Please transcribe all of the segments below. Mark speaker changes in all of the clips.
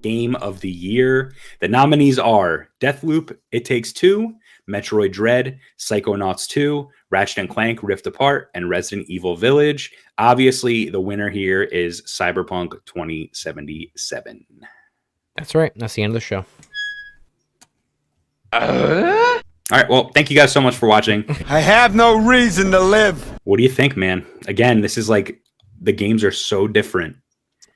Speaker 1: Game of the Year. The nominees are Deathloop, It Takes Two, Metroid Dread, Psychonauts 2, Ratchet and Clank Rift Apart, and Resident Evil Village. Obviously, the winner here is Cyberpunk 2077.
Speaker 2: That's right. That's the end of the show.
Speaker 1: All right, well, thank you guys so much for watching.
Speaker 3: I have no reason to live.
Speaker 1: What do you think, man? Again, this is like, the games are so different.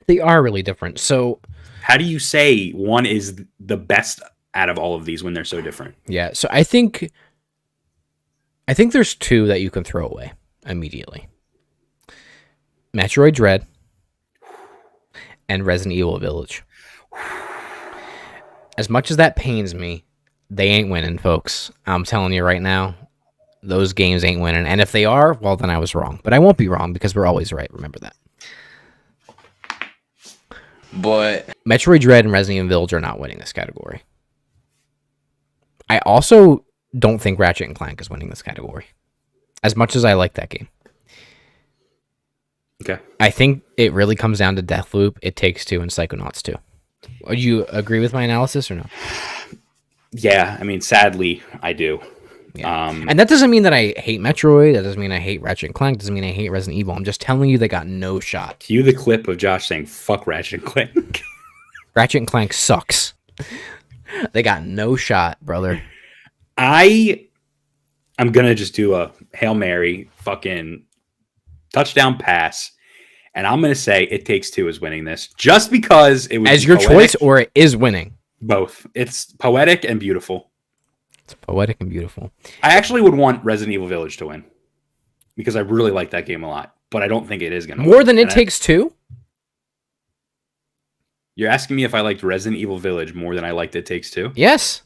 Speaker 2: They are really different. So
Speaker 1: how do you say one is the best out of all of these when they're so different?
Speaker 2: Yeah, so I think there's two that you can throw away immediately. Metroid Dread and Resident Evil Village. As much as that pains me, they ain't winning, folks. I'm telling you right now, those games ain't winning. And if they are, well, then I was wrong. But I won't be wrong because we're always right. Remember that.
Speaker 4: But
Speaker 2: Metroid Dread and Resident Evil Village are not winning this category. I also don't think Ratchet and Clank is winning this category. As much as I like that game.
Speaker 1: Okay.
Speaker 2: I think it really comes down to Deathloop, It Takes Two, and Psychonauts 2. Do you agree with my analysis or no?
Speaker 1: Yeah, I mean, sadly, I do.
Speaker 2: Yeah. And that doesn't mean that I hate Metroid. That doesn't mean I hate Ratchet and Clank. Doesn't mean I hate Resident Evil. I'm just telling you they got no shot.
Speaker 1: Cue the clip of Josh saying, fuck Ratchet and Clank.
Speaker 2: Ratchet and Clank sucks. They got no shot, brother.
Speaker 1: I'm going to just do a Hail Mary fucking touchdown pass. And I'm going to say It Takes Two is winning this. Just because it was
Speaker 2: as your
Speaker 1: poetic.
Speaker 2: choice or it is winning?
Speaker 1: Both. It's poetic and beautiful.
Speaker 2: It's poetic and beautiful.
Speaker 1: I actually would want Resident Evil Village to win. Because I really like that game a lot. But I don't think it is going to win.
Speaker 2: More than It Takes Two?
Speaker 1: You're asking me if I liked Resident Evil Village more than I liked It Takes Two?
Speaker 2: Yes.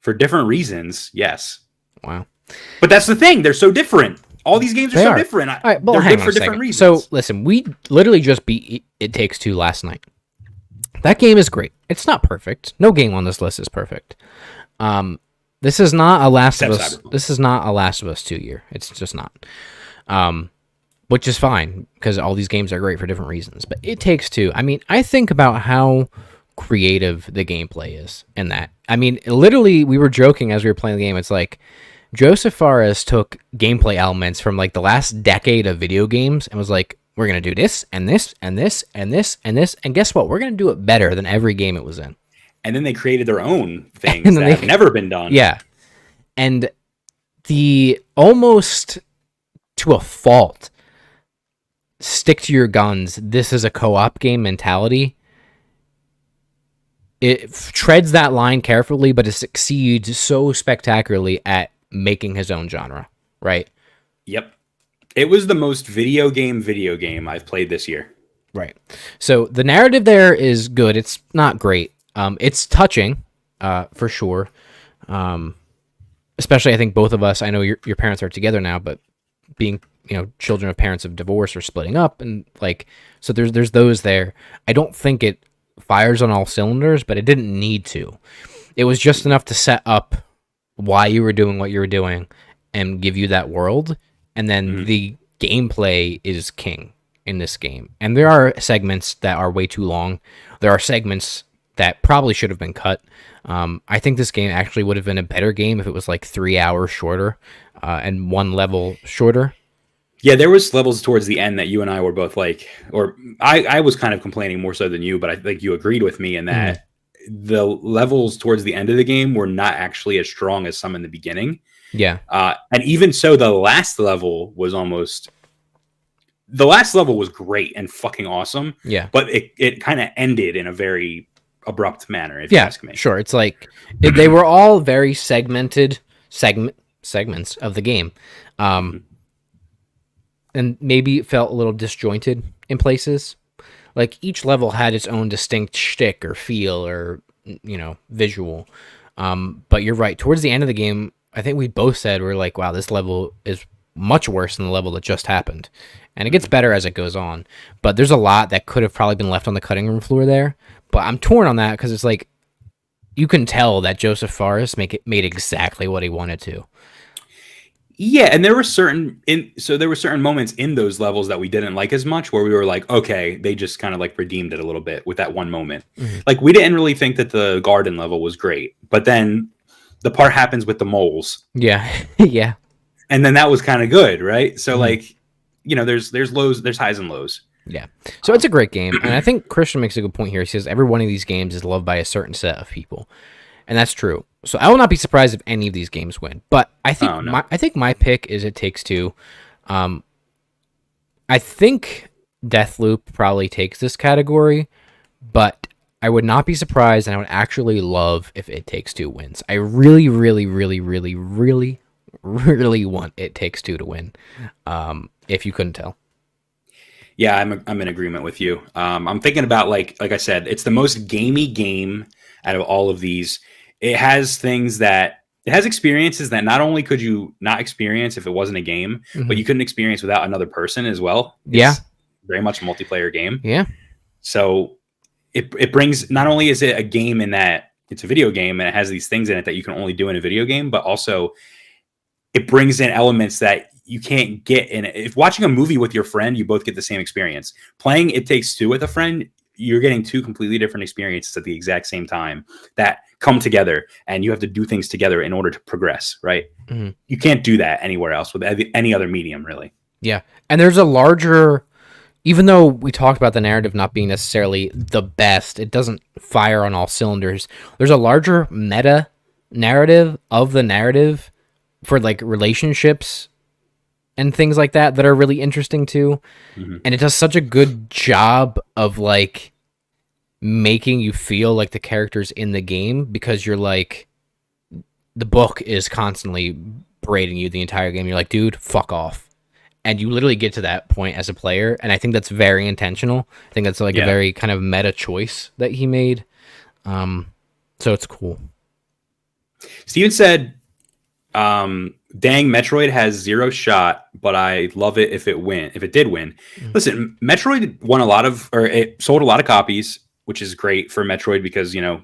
Speaker 1: For different reasons, yes.
Speaker 2: Wow.
Speaker 1: But that's the thing. They're so different. All these games are different.
Speaker 2: All right, well,
Speaker 1: they're
Speaker 2: hang
Speaker 1: good
Speaker 2: on
Speaker 1: for
Speaker 2: a
Speaker 1: different
Speaker 2: second.
Speaker 1: reasons.
Speaker 2: So, listen, we literally just beat It Takes Two last night. That game is great. It's not perfect. No game on this list is perfect. This is not a Last of Us. This is not a Last of Us 2 year. It's just not. Which is fine because all these games are great for different reasons. But It Takes Two. I mean, I think about how creative the gameplay is in that. I mean, literally, we were joking as we were playing the game. It's like Joseph Fares took gameplay elements from like the last decade of video games and was like, we're going to do this and this and this and this and this. And guess what? We're going to do it better than every game it was in.
Speaker 1: And then they created their own things that have never been done.
Speaker 2: Yeah. And the almost to a fault, stick to your guns, this is a co-op game mentality. It treads that line carefully, but it succeeds so spectacularly at making his own genre, right?
Speaker 1: Yep. It was the most video game I've played this year.
Speaker 2: Right. So the narrative there is good. It's not great. It's touching, for sure. Especially, I think both of us, I know your parents are together now, but being, children of parents of divorce or splitting up, and like, so there's those there. I don't think it fires on all cylinders, but it didn't need to. It was just enough to set up why you were doing what you were doing and give you that world. And then the gameplay is king in this game. And there are segments that are way too long. There are segments that probably should have been cut. I think this game actually would have been a better game if it was like 3 hours shorter and one level shorter.
Speaker 1: Yeah, there was levels towards the end that you and I were both like, or I was kind of complaining more so than you, but I think you agreed with me in that the levels towards the end of the game were not actually as strong as some in the beginning.
Speaker 2: Yeah.
Speaker 1: And even so, the last level was great and fucking awesome.
Speaker 2: Yeah.
Speaker 1: But it kind of ended in a very abrupt manner, if you ask me.
Speaker 2: Sure. It's like they were all very segmented segments of the game. And maybe it felt a little disjointed in places. Like each level had its own distinct shtick or feel or, visual. But you're right. Towards the end of the game, I think we both said we're like, wow, this level is much worse than the level that just happened. And it gets better as it goes on. But there's a lot that could have probably been left on the cutting room floor there. But I'm torn on that because it's like, you can tell that Joseph Fares made exactly what he wanted to.
Speaker 1: Yeah, and there were certain moments in those levels that we didn't like as much, where we were like, okay, they just kind of like redeemed it a little bit with that one moment.
Speaker 2: Mm-hmm.
Speaker 1: Like we didn't really think that the garden level was great, but then the part happens with the moles.
Speaker 2: Yeah, yeah.
Speaker 1: And then that was kind of good, right? So like, you know, there's lows, there's highs and lows.
Speaker 2: Yeah. So it's a great game, and I think Christian makes a good point here. He says every one of these games is loved by a certain set of people, and that's true. So I will not be surprised if any of these games win. But I think my pick is It Takes Two. I think Deathloop probably takes this category, but I would not be surprised, and I would actually love if It Takes Two wins. I really, really, really, really, really, really want It Takes Two to win. If you couldn't tell.
Speaker 1: Yeah, I'm in agreement with you. I'm thinking about like I said, it's the most gamey game out of all of these. It has experiences that not only could you not experience if it wasn't a game, but you couldn't experience without another person as well. It's very much a multiplayer game.
Speaker 2: Yeah.
Speaker 1: So it brings, not only is it a game in that it's a video game and it has these things in it that you can only do in a video game, but also it brings in elements that you can't get in it. If watching a movie with your friend, you both get the same experience. Playing It Takes Two with a friend, you're getting two completely different experiences at the exact same time that come together, and you have to do things together in order to progress, right? Mm-hmm. You can't do that anywhere else with any other medium, really.
Speaker 2: Yeah. And there's a larger, even though we talked about the narrative not being necessarily the best, it doesn't fire on all cylinders. There's a larger meta narrative of the narrative for like relationships and things like that are really interesting too. Mm-hmm. And it does such a good job of like making you feel like the characters in the game, because you're like, the book is constantly berating you the entire game. You're like, dude, fuck off. And you literally get to that point as a player. And I think that's very intentional. I think that's like a very kind of meta choice that he made. So it's cool.
Speaker 1: Steven said, dang, Metroid has zero shot, but I love it if it did win. Listen, Metroid it sold a lot of copies, which is great for Metroid because, you know,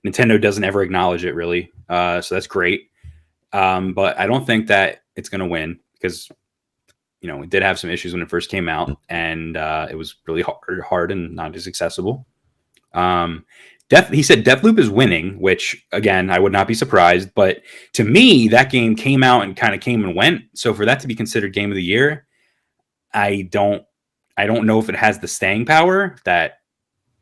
Speaker 1: Nintendo doesn't ever acknowledge it really. So that's great. But I don't think that it's going to win because, you know, it did have some issues when it first came out, and it was really hard and not as accessible. He said Deathloop is winning, which again, I would not be surprised. But to me, that game came out and kind of came and went. So for that to be considered game of the year, I don't know if it has the staying power that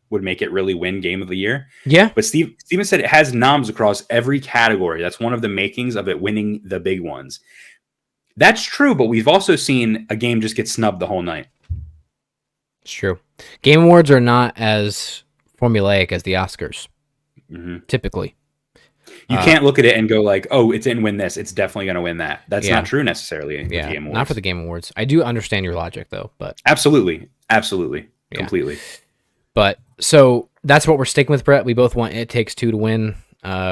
Speaker 1: would make it really win game of the year.
Speaker 2: Yeah.
Speaker 1: But Steven said it has noms across every category. That's one of the makings of it winning the big ones. That's true, but we've also seen a game just get snubbed the whole night.
Speaker 2: It's true. Game Awards are not as formulaic as the Oscars, typically.
Speaker 1: You can't look at it and go like, oh, it didn't win this, it's definitely going to win that. That's not true necessarily.
Speaker 2: Yeah,
Speaker 1: Game Awards.
Speaker 2: not for the Game Awards. I do understand your logic, though. But
Speaker 1: Absolutely. Completely.
Speaker 2: But so that's what we're sticking with, Brett. We both want It Takes Two to win.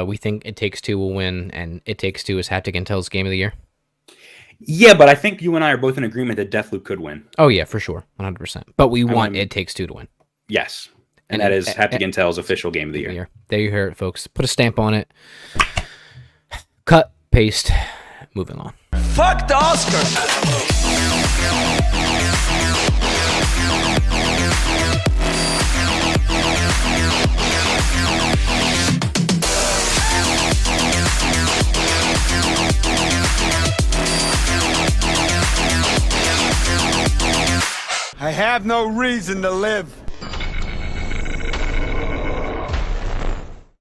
Speaker 2: We think It Takes Two will win, and It Takes Two is Haptic Intel's Game of the Year.
Speaker 1: Yeah, but I think you and I are both in agreement that Deathloop could win.
Speaker 2: Oh, yeah, for sure. 100%. But we want It Takes Two to win.
Speaker 1: Yes. And that is Haptic Intel's official Game of the Year.
Speaker 2: There you hear it, folks. Put a stamp on it. Cut, paste, moving on.
Speaker 3: Fuck the Oscars! I have no reason to live.